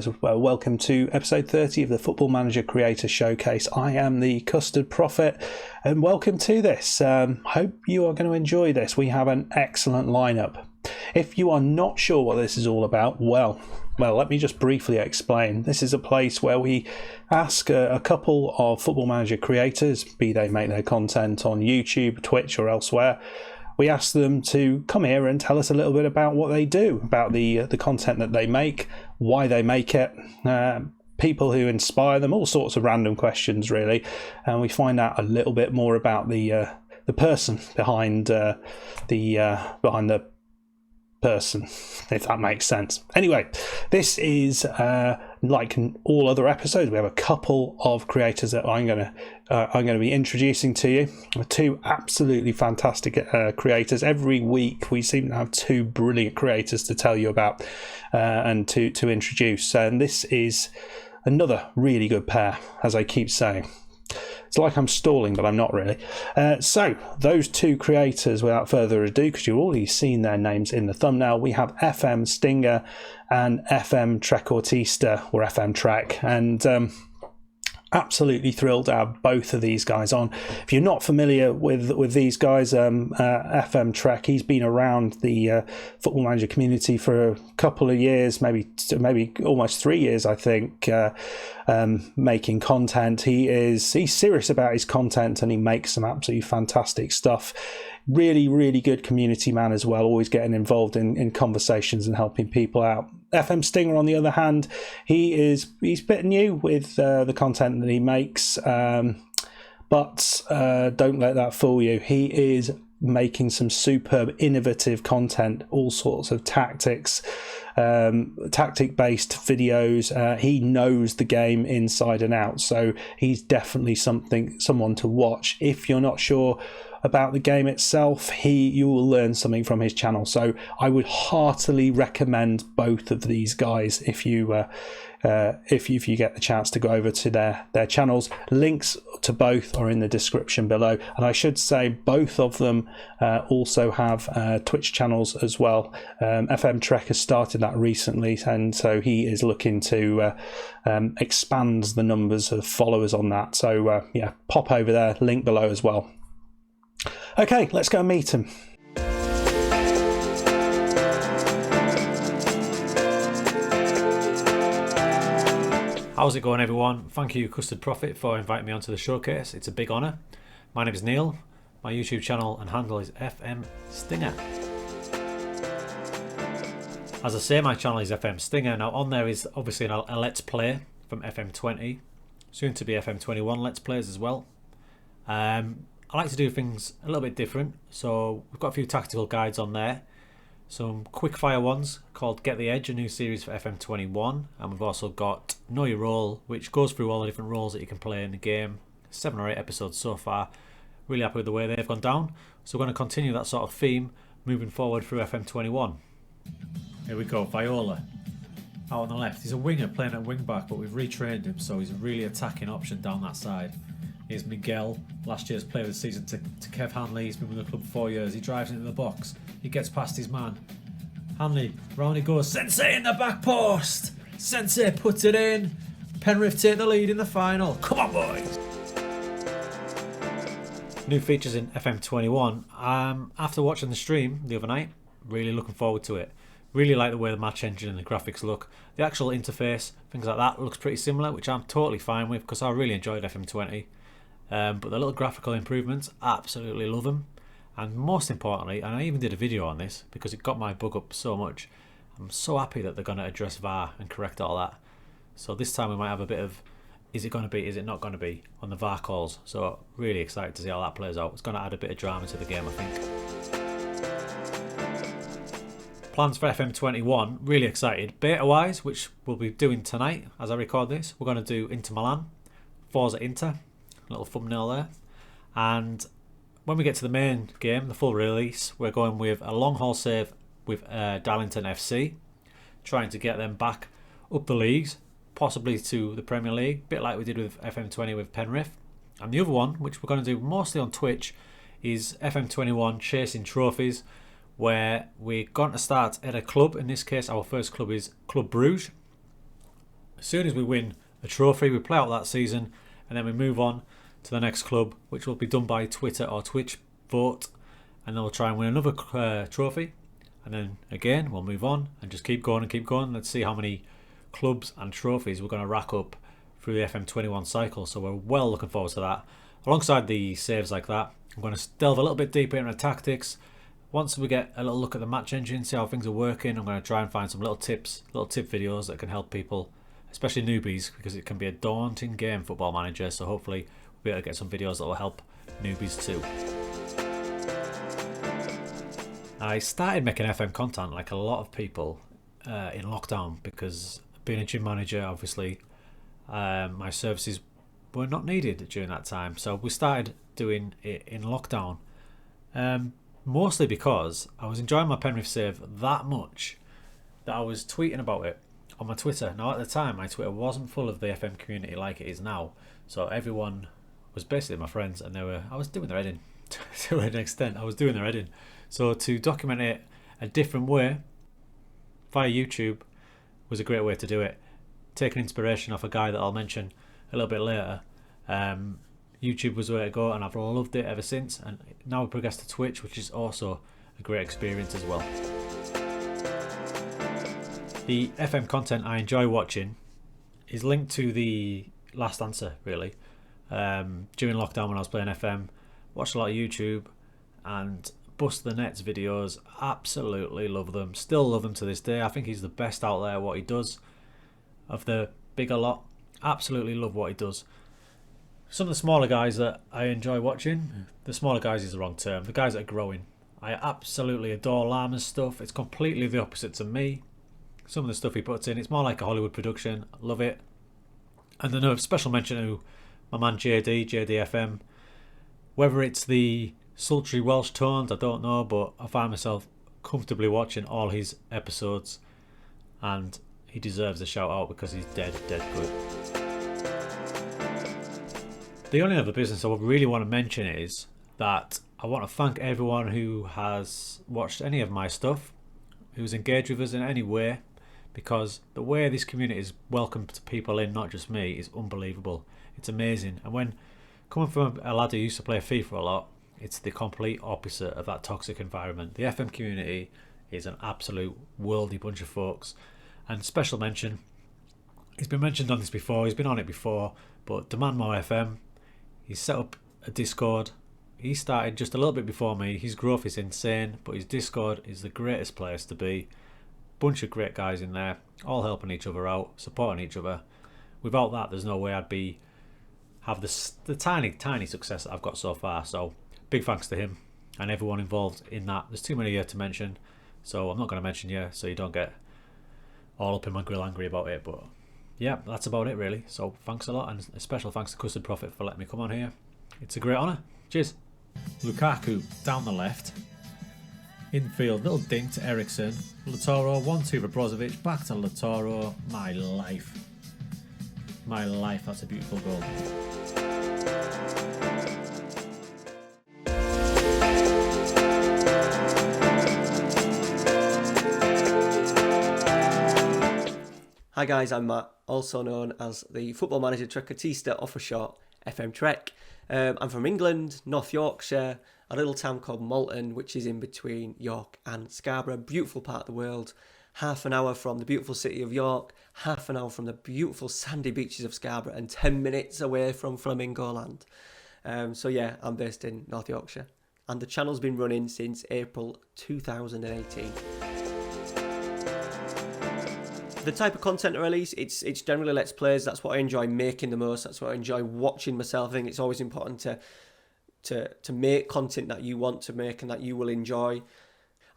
guys. Welcome to episode 30 of the Football Manager Creator Showcase. I am the Custard Prophet, and welcome to this. Hope you are going to enjoy this. We have an excellent lineup. If you are not sure what this is all about, well, let me just briefly explain. This is a place where we ask a couple of Football Manager creators, be they make their content on YouTube, Twitch, or elsewhere. We ask them to come here and tell us a little bit about what they do, about the content that they make, why they make it, people who inspire them, all sorts of random questions really, and we find out a little bit more about the person behind the person, if that makes sense. Anyway, this is like all other episodes. We have a couple of creators that I'm going to be introducing to you. Two absolutely fantastic creators. Every week we seem to have two brilliant creators to tell you about and to introduce. And this is another really good pair, as I keep saying. It's like I'm stalling, but I'm not really. So, those two creators, without further ado, because you've already seen their names in the thumbnail, we have FM Stinger and FM Treq or FM Treq. And absolutely thrilled to have both of these guys on. If you're not familiar with these guys, FM Treq, he's been around the Football Manager community for a couple of years, maybe almost 3 years, I think, making content. He's serious about his content and he makes some absolutely fantastic stuff. Really, really good community man as well, always getting involved in conversations and helping people out. FM Stinger, on the other hand, he's a bit new with the content that he makes, but don't let that fool you. He is making some superb, innovative content, all sorts of tactic-based videos. He knows the game inside and out, so he's definitely someone to watch. If you're not sure about the game itself, you will learn something from his channel. So I would heartily recommend both of these guys if you get the chance to go over to their channels. Links to both are in the description below. And I should say both of them also have Twitch channels as well. FM Treq has started that recently, and so he is looking to expand the numbers of followers on that. So yeah, pop over there, link below as well. Okay, let's go and meet him. How's it going, everyone? Thank you, Custard Prophet, for inviting me onto the showcase. It's a big honour. My name is Neil. My YouTube channel and handle is FM Stinger. As I say, my channel is FM Stinger. Now on there is obviously a Let's Play from FM20, soon to be FM21 Let's Plays as well. I like to do things a little bit different, so we've got a few tactical guides on there. Some quick fire ones called Get the Edge, a new series for FM21, and we've also got Know Your Role, which goes through all the different roles that you can play in the game. 7 or 8 episodes so far. Really happy with the way they've gone down, so we're going to continue that sort of theme moving forward through FM21. Here we go, Viola. Out on the left, he's a winger playing at wing back, but we've retrained him, so he's a really attacking option down that side. Here's Miguel, last year's player of the season to Kev Hanley. He's been with the club 4 years. He drives into the box. He gets past his man. Hanley, round he goes. Sensei in the back post. Sensei puts it in. Penrith take the lead in the final. Come on, boys. New features in FM21. After watching the stream the other night, really looking forward to it. Really like the way the match engine and the graphics look. The actual interface, things like that, looks pretty similar, which I'm totally fine with because I really enjoyed FM20. But the little graphical improvements, absolutely love them. And most importantly, and I even did a video on this because it got my bug up so much, I'm so happy that they're going to address VAR and correct all that. So this time we might have a bit of, is it going to be, is it not going to be, on the VAR calls. So really excited to see how that plays out. It's going to add a bit of drama to the game, I think. Plans for FM21, really excited. Beta-wise, which we'll be doing tonight as I record this, we're going to do Inter Milan, Forza Inter. Little thumbnail there, and when we get to the main game, the full release, we're going with a long haul save with Darlington FC, trying to get them back up the leagues, possibly to the Premier League, a bit like we did with FM20 with Penrith. And the other one, which we're going to do mostly on Twitch, is FM21 Chasing Trophies, where we're going to start at a club. In this case, our first club is Club Bruges. As soon as we win a trophy, we play out that season, and then we move on to the next club, which will be done by Twitter or Twitch vote, and then we'll try and win another trophy, and then again we'll move on and just keep going and keep going. Let's see how many clubs and trophies we're going to rack up through the FM21 cycle. So we're well looking forward to that. Alongside the saves like that, I'm going to delve a little bit deeper into tactics. Once we get a little look at the match engine, see how things are working, I'm going to try and find some little tip videos that can help people, especially newbies, because it can be a daunting game, Football Manager. So hopefully we'll be able to get some videos that will help newbies too. I started making FM content like a lot of people in lockdown, because being a gym manager, obviously my services were not needed during that time. So we started doing it in lockdown, mostly because I was enjoying my Penrith save that much that I was tweeting about it on my Twitter. Now at the time my Twitter wasn't full of the FM community like it is now, so everyone was basically my friends, and I was doing their head in to an extent. I was doing their head in. So to document it a different way via YouTube was a great way to do it. Taking inspiration off a guy that I'll mention a little bit later. YouTube was the way to go, and I've loved it ever since. And now we progress to Twitch, which is also a great experience as well. The FM content I enjoy watching is linked to the last answer, really. During lockdown when I was playing FM, watched a lot of YouTube and Bust the Nets videos. Absolutely love them. Still love them to this day. I think he's the best out there, what he does. Of the bigger lot, absolutely love what he does. Some of the smaller guys that I enjoy watching, the smaller guys is the wrong term, the guys that are growing. I absolutely adore Lama's stuff. It's completely the opposite to me. Some of the stuff he puts in, it's more like a Hollywood production. Love it. And then a special mention to my man JDFM. Whether it's the sultry Welsh tones, I don't know, but I find myself comfortably watching all his episodes, and he deserves a shout out because he's dead good. The only other business I would really want to mention is that I want to thank everyone who has watched any of my stuff, who's engaged with us in any way, because the way this community is welcomed people in, not just me, is unbelievable. It's amazing. And when coming from a lad who used to play FIFA a lot, it's the complete opposite of that toxic environment. The FM community is an absolute worldy bunch of folks. And special mention, he's been mentioned on this before, he's been on it before, but Demand More FM, he's set up a Discord. He started just a little bit before me. His growth is insane, but his Discord is the greatest place to be. Bunch of great guys in there, all helping each other out, supporting each other. Without that, there's no way I'd have the tiny success that I've got so far. So big thanks to him and everyone involved in that. There's too many here to mention, so I'm not going to mention you, so you don't get all up in my grill angry about it. But yeah, that's about it really. So thanks a lot, and a special thanks to Custard Prophet for letting me come on here. It's a great honour. Cheers. Lukaku down the left. Infield, little dink to Ericsson. Latoro, 1-2 for Brozovic. Back to Latoro. My life. My life, that's a beautiful goal. Hi guys, I'm Matt, also known as the Football Manager Treqatista, or for short, FM Treq. I'm from England, North Yorkshire, a little town called Malton, which is in between York and Scarborough. Beautiful part of the world. Half an hour from the beautiful city of York, half an hour from the beautiful sandy beaches of Scarborough, and 10 minutes away from Flamingo Land. So yeah, I'm based in North Yorkshire, and the channel's been running since April 2018. The type of content I release, it's generally Let's Plays. That's what I enjoy making the most. That's what I enjoy watching myself. I think it's always important to make content that you want to make and that you will enjoy.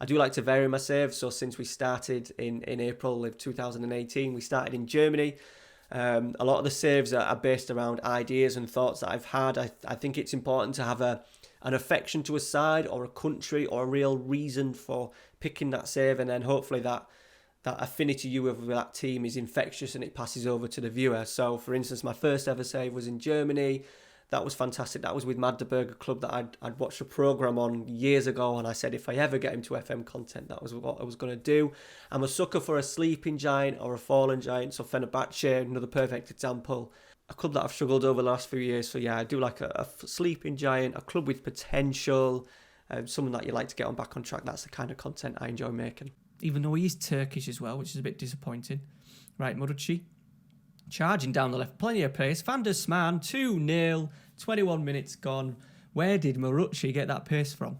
I do like to vary my saves. So since we started in April of 2018, we started in Germany. A lot of the saves are based around ideas and thoughts that I've had. I think it's important to have an affection to a side or a country or a real reason for picking that save, and then hopefully that affinity you have with that team is infectious and it passes over to the viewer. So for instance, my first ever save was in Germany. That was fantastic. That was with Mad the Burger Club that I'd watched a programme on years ago, and I said if I ever get into FM content, that was what I was going to do. I'm a sucker for a sleeping giant or a fallen giant, so Fenerbahce, another perfect example. A club that I've struggled over the last few years, so yeah, I do like a sleeping giant, a club with potential, someone that you like to get on back on track. That's the kind of content I enjoy making. Even though he's Turkish as well, which is a bit disappointing. Right, Marucci. Charging down the left, plenty of pace. Van der Smaan, 2-0, 21 minutes gone. Where did Marucci get that pace from?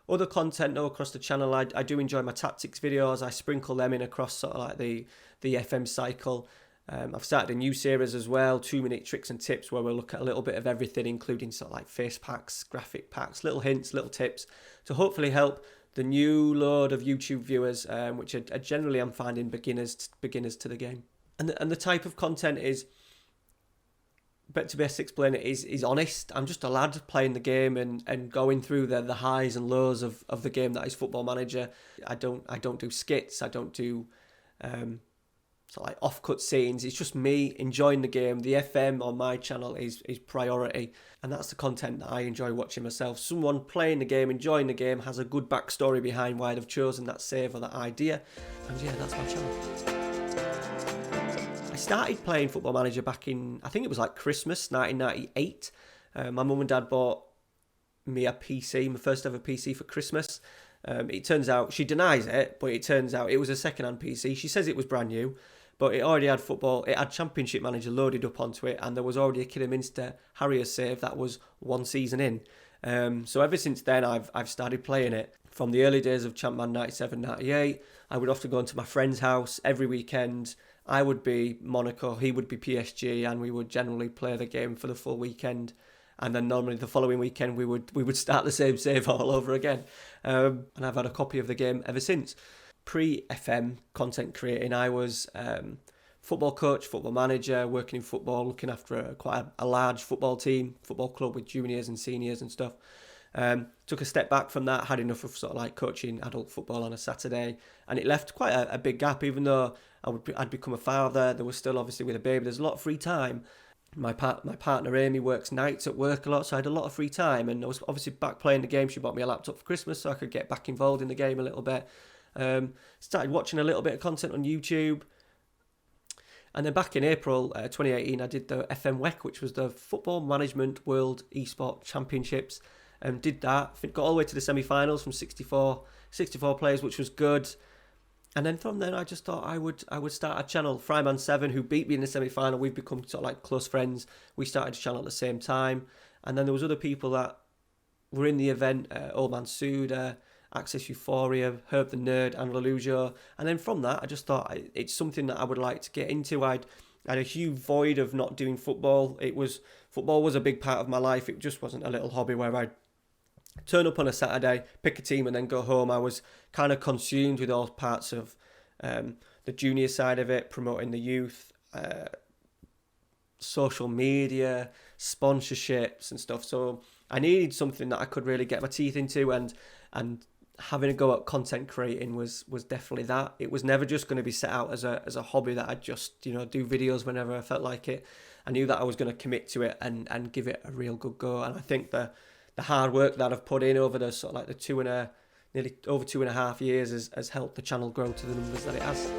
Other content though across the channel, I do enjoy my tactics videos. I sprinkle them in across sort of like the FM cycle. I've started a new series as well, 2-minute tricks and tips, where we'll look at a little bit of everything, including sort of like face packs, graphic packs, little hints, little tips, to hopefully help the new load of YouTube viewers, which are generally I'm finding beginners to the game. And the type of content is, but to best explain it, is honest. I'm just a lad playing the game and going through the highs and lows of the game that is Football Manager. I don't do skits. I don't do sort of like off-cut scenes. It's just me enjoying the game. The FM on my channel is priority, and that's the content that I enjoy watching myself. Someone playing the game, enjoying the game, has a good backstory behind why they've chosen that save or that idea, and yeah, that's my channel. I started playing Football Manager back in, I think it was like Christmas 1998. My mum and dad bought me a PC, my first ever PC for Christmas. It turns out, she denies it, but it turns out it was a second-hand PC. She says it was brand new, but it already had football. It had Championship Manager loaded up onto it, and there was already a Kidderminster Harrier save that was one season in. So ever since then, I've started playing it. From the early days of Champman 97, 98, I would often go into my friend's house every weekend. I would be Monaco, he would be PSG, and we would generally play the game for the full weekend. And then normally the following weekend we would start the same save all over again. And I've had a copy of the game ever since. Pre-FM content creating, I was football coach, football manager, working in football, looking after quite a large football team, football club with juniors and seniors and stuff. Took a step back from that, had enough of sort of like coaching adult football on a Saturday, and it left quite a big gap. Even though I'd become a father, there was still obviously with a baby, there's a lot of free time. My partner Amy works nights at work a lot, so I had a lot of free time, and I was obviously back playing the game. She bought me a laptop for Christmas so I could get back involved in the game a little bit. Started watching a little bit of content on YouTube, and then back in April 2018 I did the FM WEC, which was the Football Management World Esport Championships, and did that, got all the way to the semi-finals from 64 players, which was good. And then from then, I just thought I would start a channel. Fryman7, who beat me in the semi-final, we've become sort of like close friends. We started a channel at the same time. And then there was other people that were in the event, Old Man Suda, Access Euphoria, Herb the Nerd, and Lelujo. And then from that, I just thought it's something that I would like to get into. I had a huge void of not doing football. Football was a big part of my life. It just wasn't a little hobby where I'd turn up on a Saturday, pick a team, and then go home. I was kind of consumed with all parts of the junior side of it, promoting the youth, social media, sponsorships and stuff. So I needed something that I could really get my teeth into, and having a go at content creating was definitely that. It was never just going to be set out as a hobby that I'd just do videos whenever I felt like it. I knew that I was going to commit to it and give it a real good go. And I think the hard work that I've put in over the sort of like nearly over 2.5 years has helped the channel grow to the numbers that it has.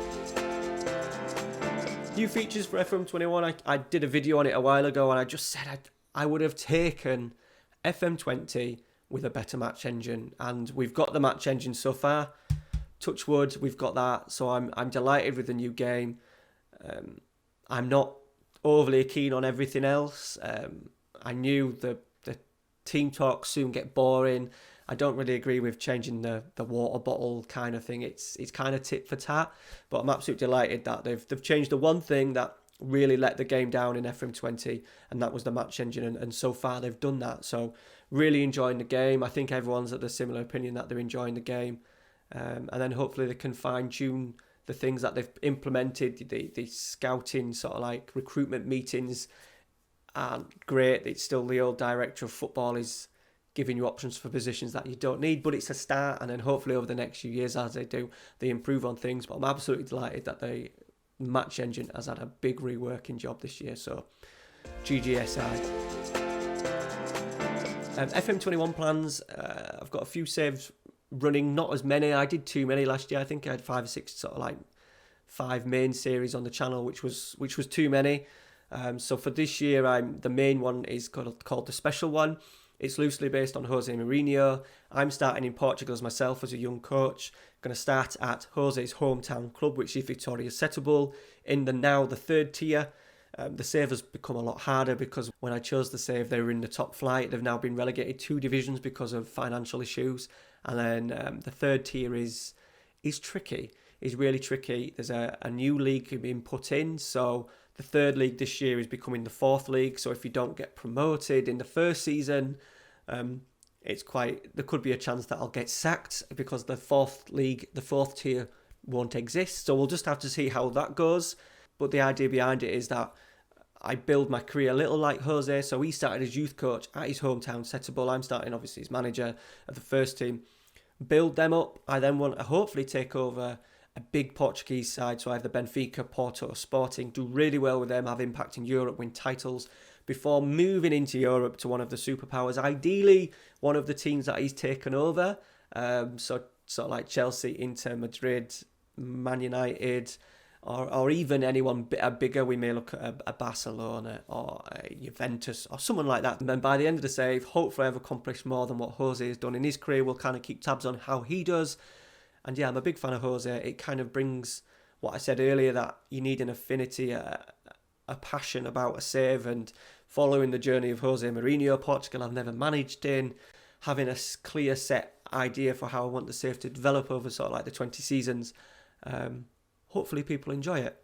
New features for FM21. I did a video on it a while ago, and I just said I would have taken FM20 with a better match engine, and we've got the match engine so far. Touch wood, we've got that, so I'm delighted with the new game. I'm not overly keen on everything else. I knew the team talks soon get boring. I don't really agree with changing the water bottle kind of thing. It's kind of tit for tat, but I'm absolutely delighted that they've changed the one thing that really let the game down in FM20, and that was the match engine, and so far they've done that. So really enjoying the game. I think everyone's at the similar opinion that they're enjoying the game, and then hopefully they can fine-tune the things that they've implemented. The scouting sort of like recruitment meetings aren't great. It's still the old director of football is giving you options for positions that you don't need, but it's a start, and then hopefully over the next few years as they do, they improve on things. But I'm absolutely delighted that the match engine has had a big reworking job this year, so GGSI. FM21 plans, I've got a few saves running, not as many. I did too many last year. I think I had 5 or 6 sort of like 5 main series on the channel, which was too many. So for this year, the main one is called the Special One. It's loosely based on Jose Mourinho. I'm starting in Portugal as myself as a young coach. Going to start at Jose's hometown club, which is Vitória Setúbal, in the 3rd tier. The save has become a lot harder because when I chose the save, they were in the top flight. They've now been relegated 2 divisions because of financial issues. And then the 3rd tier is tricky. Is really tricky. There's a new league being put in, so the 3rd league this year is becoming the 4th league. So if you don't get promoted in the first season, there could be a chance that I'll get sacked because the 4th league, the 4th tier, won't exist. So we'll just have to see how that goes. But the idea behind it is that I build my career a little like Jose. So he started as youth coach at his hometown Setúbal. I'm starting obviously as manager of the first team. Build them up. I then want to hopefully take over a big Portuguese side. So I have the Benfica, Porto, Sporting, do really well with them, have impact in Europe, win titles before moving into Europe to one of the superpowers. Ideally, one of the teams that he's taken over. So sort of like Chelsea, Inter, Madrid, Man United, or even anyone bigger. We may look at a Barcelona or a Juventus or someone like that. And then by the end of the save, hopefully I've accomplished more than what Jose has done in his career. We'll kind of keep tabs on how he does. And yeah, I'm a big fan of Jose. It kind of brings what I said earlier, that you need an affinity, a passion about a save, and following the journey of Jose Mourinho, Portugal I've never managed in, having a clear set idea for how I want the save to develop over sort of like the 20 seasons. Hopefully people enjoy it.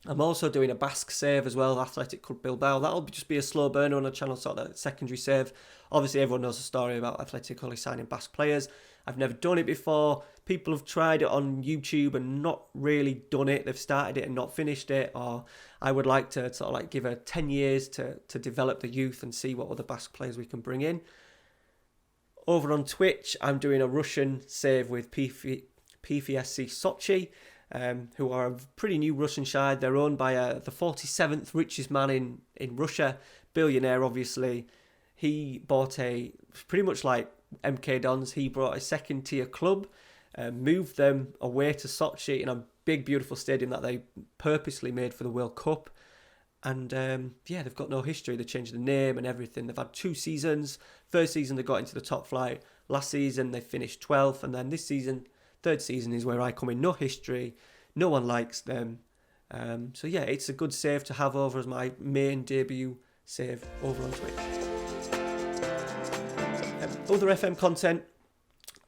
I'm also doing a Basque save as well, Athletic Club Bilbao. That'll just be a slow burner on the channel, sort of secondary save. Obviously everyone knows the story about Athletic only signing Basque players. I've never done it before. People have tried it on YouTube and not really done it. They've started it and not finished it. Or I would like to sort of like give it 10 years to develop the youth and see what other Basque players we can bring in. Over on Twitch, I'm doing a Russian save with PFSC Sochi, who are a pretty new Russian side. They're owned by the 47th richest man in Russia, billionaire obviously. He bought pretty much like MK Dons, he brought a 2nd tier club, moved them away to Sochi in a big beautiful stadium that they purposely made for the World Cup. And they've got no history. They changed the name and everything. They've had 2 seasons. First season they got into the top flight. Last season they finished 12th. And then this season, 3rd season, is where I come in. No history. No one likes them. So yeah, it's a good save to have over as my main debut save over on Twitch. Other FM content,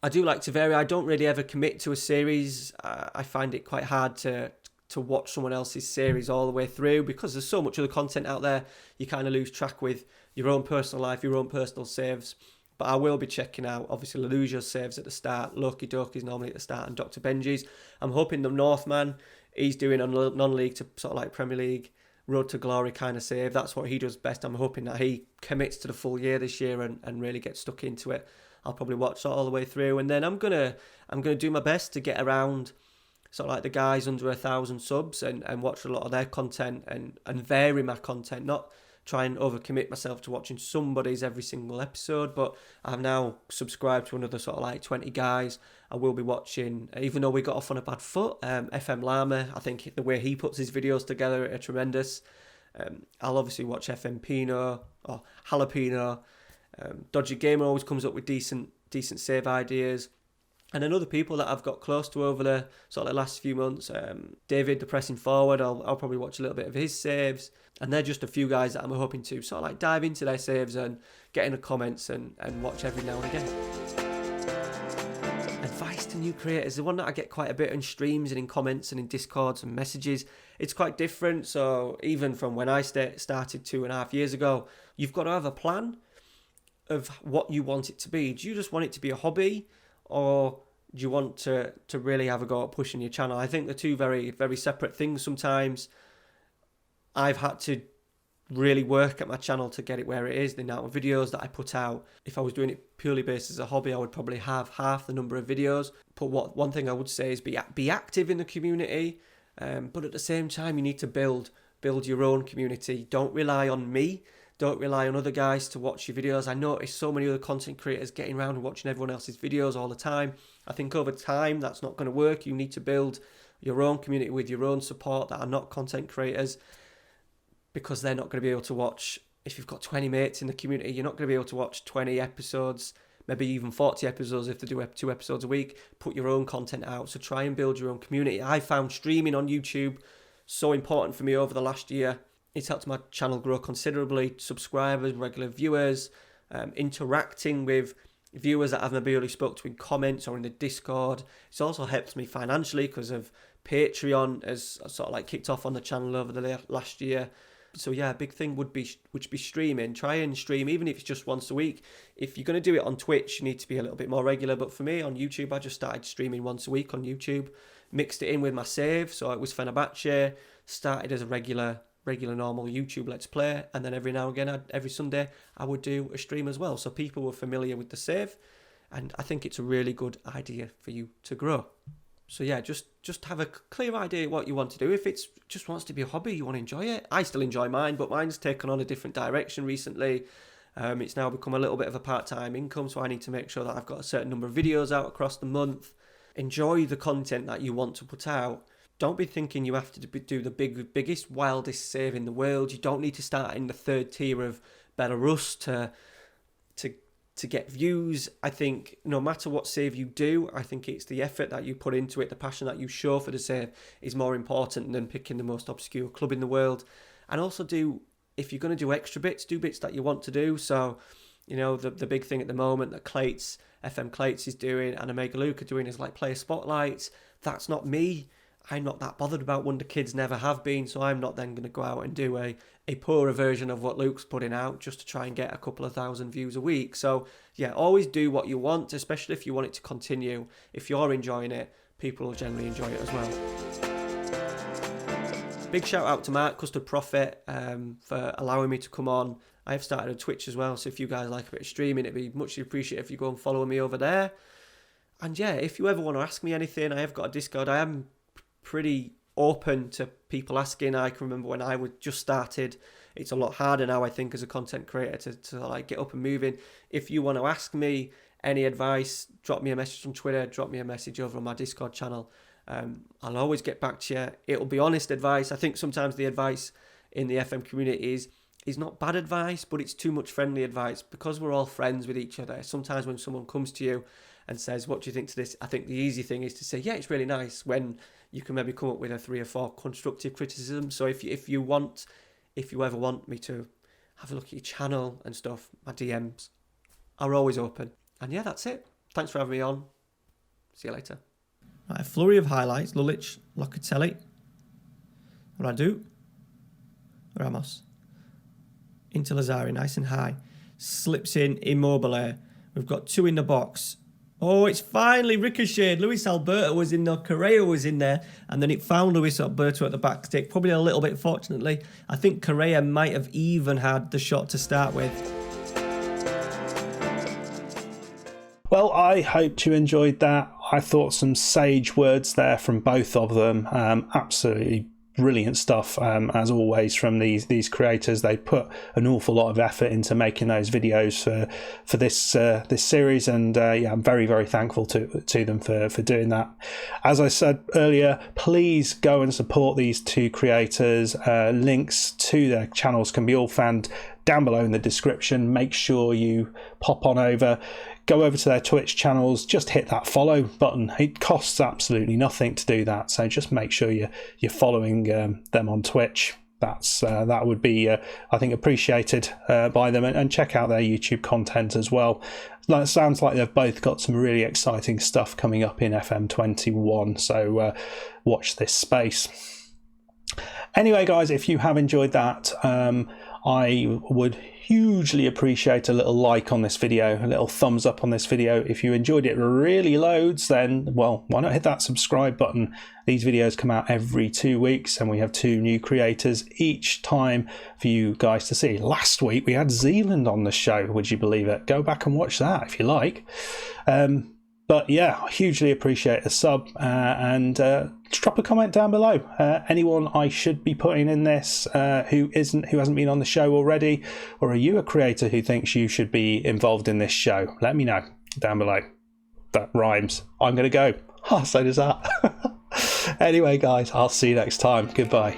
I do like to vary. I don't really ever commit to a series. I find it quite hard to watch someone else's series all the way through because there's so much other content out there. You kind of lose track with your own personal life, your own personal saves. But I will be checking out, obviously, Leluja's saves at the start. Loki Doki's normally at the start, and Dr. Benji's. I'm hoping the Northman, he's doing a non-league to sort of like Premier League, Road to Glory kind of save. That's what he does best. I'm hoping that he commits to the full year this year and really gets stuck into it. I'll probably watch that all the way through. And then I'm gonna do my best to get around sort of like the guys under 1,000 subs and watch a lot of their content and vary my content, not try and overcommit myself to watching somebody's every single episode. But I've now subscribed to another sort of like 20 guys. I will be watching, even though we got off on a bad foot, FM Lama. I think the way he puts his videos together are tremendous. I'll obviously watch FM Pino or Jalapeno. Dodgy Gamer always comes up with decent save ideas. And then other people that I've got close to over the sort of the last few months, David, the pressing forward, I'll probably watch a little bit of his saves. And they're just a few guys that I'm hoping to sort of like dive into their saves and get in the comments and watch every now and again. Advice to new creators, the one that I get quite a bit in streams and in comments and in Discords and messages, it's quite different. So even from when I started 2.5 years ago, you've got to have a plan of what you want it to be. Do you just want it to be a hobby, or do you want to really have a go at pushing your channel? I think they're two very, very separate things. Sometimes I've had to really work at my channel to get it where it is, the amount of videos that I put out. If I was doing it purely based as a hobby, I would probably have half the number of videos. But one thing I would say is be active in the community, but at the same time you need to build your own community. Don't rely on me. Don't rely on other guys to watch your videos. I notice so many other content creators getting around and watching everyone else's videos all the time. I think over time that's not going to work. You need to build your own community with your own support that are not content creators, because they're not going to be able to watch. If you've got 20 mates in the community, you're not going to be able to watch 20 episodes, maybe even 40 episodes if they do 2 episodes a week. Put your own content out. So try and build your own community. I found streaming on YouTube so important for me over the last year. It's helped my channel grow considerably. Subscribers, regular viewers, interacting with viewers that I've maybe only spoke to in comments or in the Discord. It's also helped me financially because of Patreon has sort of like kicked off on the channel over the last year. So yeah, a big thing would be streaming. Try and stream, even if it's just once a week. If you're going to do it on Twitch, you need to be a little bit more regular. But for me, on YouTube, I just started streaming once a week on YouTube. Mixed it in with my save. So it was Fenerbahce. Started as a regular normal YouTube Let's Play. And then every now and again, every Sunday, I would do a stream as well. So people were familiar with the save. And I think it's a really good idea for you to grow. So yeah, just have a clear idea what you want to do. If it's just wants to be a hobby, you want to enjoy it. I still enjoy mine, but mine's taken on a different direction recently. It's now become a little bit of a part-time income, so I need to make sure that I've got a certain number of videos out across the month. Enjoy the content that you want to put out. Don't be thinking you have to do the biggest, wildest save in the world. You don't need to start in the third tier of Belarus to get views. I think no matter what save you do, I think it's the effort that you put into it, the passion that you show for the save is more important than picking the most obscure club in the world. And also if you're going to do extra bits, do bits that you want to do. So, you know, the big thing at the moment that FM Clates is doing and Omega Luke are doing is like player spotlights. That's not me. I'm not that bothered about Wonder Kids, never have been, so I'm not then going to go out and do a poorer version of what Luke's putting out just to try and get a couple of thousand views a week. So yeah, always do what you want, especially if you want it to continue. If you're enjoying it, people will generally enjoy it as well. Big shout out to Mark, Custard Prophet, for allowing me to come on. I have started a Twitch as well, so if you guys like a bit of streaming, it'd be much appreciated if you go and follow me over there. And yeah, if you ever want to ask me anything, I have got a Discord. I am pretty open to people asking. I can remember when I was just started. It's a lot harder now, I think, as a content creator to like get up and moving. If you want to ask me any advice, drop me a message on Twitter, drop me a message over on my Discord channel. I'll always get back to you. It'll be honest advice. I think sometimes the advice in the FM community is not bad advice, but it's too much friendly advice because we're all friends with each other. Sometimes when someone comes to you and says, what do you think to this? I think the easy thing is to say, yeah, it's really nice, when you can maybe come up with a 3 or 4 constructive criticism. So if you ever want me to have a look at your channel and stuff, my DMs are always open. And yeah, that's it. Thanks for having me on. See you later. Right, a flurry of highlights. Lulic, Locatelli, Radu, Ramos, into Lazari, nice and high. Slips in Immobile. We've got 2 in the box. Oh, it's finally ricocheted. Luis Alberto was in there, Correa was in there, and then it found Luis Alberto at the back stick. Probably a little bit fortunately. I think Correa might have even had the shot to start with. Well, I hope you enjoyed that. I thought some sage words there from both of them. Absolutely brilliant stuff, as always, from these creators. They put an awful lot of effort into making those videos for this series, and yeah, I'm very, very thankful to them for doing that. As I said earlier, please go and support these 2 creators. Links to their channels can be all found down below in the description. Make sure you pop on over. Go over to their Twitch channels, just hit that follow button. It costs absolutely nothing to do that, so just make sure you're following them on Twitch. That would be, I think, appreciated by them, and check out their YouTube content as well. It sounds like they've both got some really exciting stuff coming up in FM21, so watch this space. Anyway, guys, if you have enjoyed that, I would hugely appreciate a little like on this video, a little thumbs up on this video. If you enjoyed it really loads, then, well, why not hit that subscribe button? These videos come out every 2 weeks, and we have 2 new creators each time for you guys to see. Last week we had Zealand on the show, would you believe it? Go back and watch that if you like. But yeah, hugely appreciate a sub, and drop a comment down below. Anyone I should be putting in this who hasn't been on the show already, or are you a creator who thinks you should be involved in this show? Let me know down below. That rhymes. I'm going to go. So does that. Anyway, guys, I'll see you next time. Goodbye.